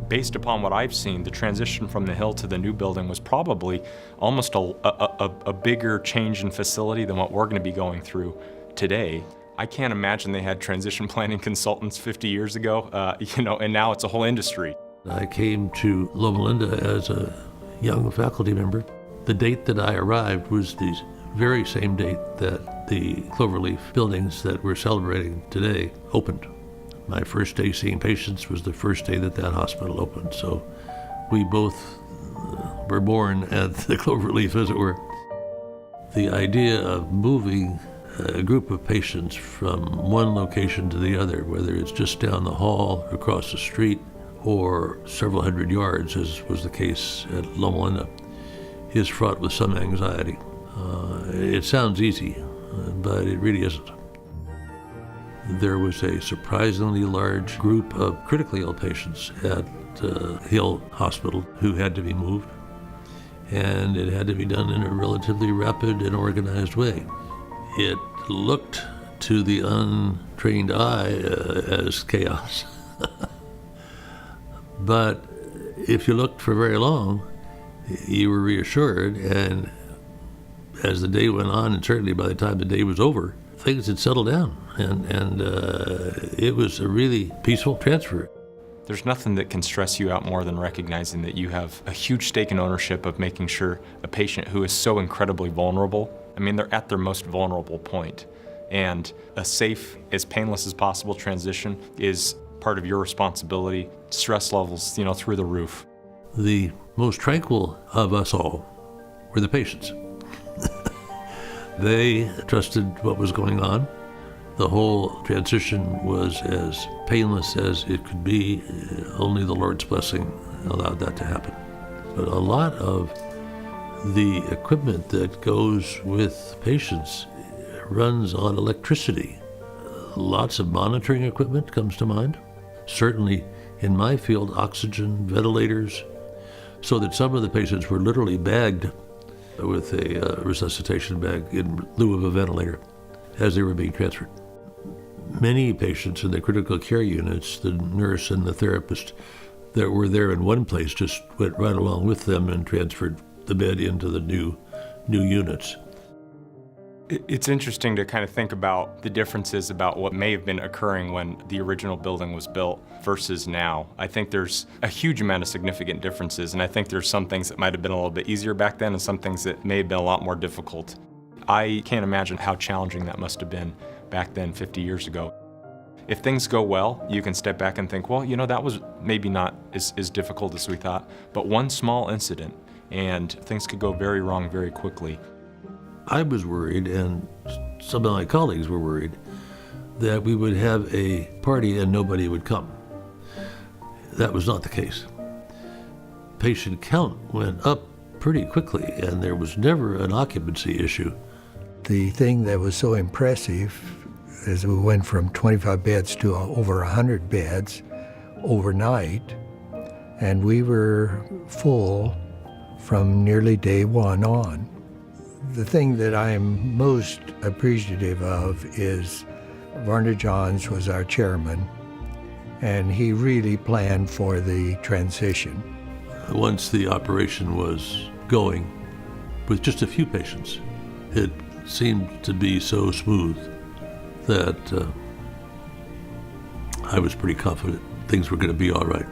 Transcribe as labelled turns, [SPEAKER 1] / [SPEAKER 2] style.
[SPEAKER 1] Based upon what I've seen, the transition from the Hill to the new building was probably almost a bigger change in facility than what we're going to be going through today. I can't imagine they had transition planning consultants 50 years ago, and now it's a whole industry.
[SPEAKER 2] I came to Loma Linda as a young faculty member. The date that I arrived was the very same date that the Cloverleaf buildings that we're celebrating today opened. My first day seeing patients was the first day that hospital opened, so we both were born at the Cloverleaf, as it were. The idea of moving a group of patients from one location to the other, whether it's just down the hall, across the street, or several hundred yards, as was the case at Loma Linda, is fraught with some anxiety. It sounds easy, but it really isn't. There was a surprisingly large group of critically ill patients at Hill Hospital who had to be moved, and it had to be done in a relatively rapid and organized way. It looked to the untrained eye as chaos. But if you looked for very long, you were reassured, and as the day went on, and certainly by the time the day was over, things had settled down, and it was a really peaceful transfer.
[SPEAKER 1] There's nothing that can stress you out more than recognizing that you have a huge stake in ownership of making sure a patient who is so incredibly vulnerable, they're at their most vulnerable point, and a safe, as painless as possible transition is part of your responsibility. Stress levels, through the roof.
[SPEAKER 2] The most tranquil of us all were the patients. They trusted what was going on. The whole transition was as painless as it could be. Only the Lord's blessing allowed that to happen. But a lot of the equipment that goes with patients runs on electricity. Lots of monitoring equipment comes to mind. Certainly in my field, oxygen, ventilators, so that some of the patients were literally bagged with a resuscitation bag in lieu of a ventilator as they were being transferred. Many patients in the critical care units, the nurse and the therapist that were there in one place just went right along with them and transferred the bed into the new units.
[SPEAKER 1] It's interesting to kind of think about the differences about what may have been occurring when the original building was built versus now. I think there's a huge amount of significant differences, and I think there's some things that might have been a little bit easier back then and some things that may have been a lot more difficult. I can't imagine how challenging that must have been back then 50 years ago. If things go well, you can step back and think, well, that was maybe not as difficult as we thought, but one small incident and things could go very wrong very quickly.
[SPEAKER 2] I was worried, and some of my colleagues were worried, that we would have a party and nobody would come. That was not the case. Patient count went up pretty quickly, and there was never an occupancy issue.
[SPEAKER 3] The thing that was so impressive is we went from 25 beds to over 100 beds overnight, and we were full from nearly day one on. The thing that I'm most appreciative of is Varner Johns was our chairman, and he really planned for the transition.
[SPEAKER 2] Once the operation was going, with just a few patients, it seemed to be so smooth that I was pretty confident things were going to be all right.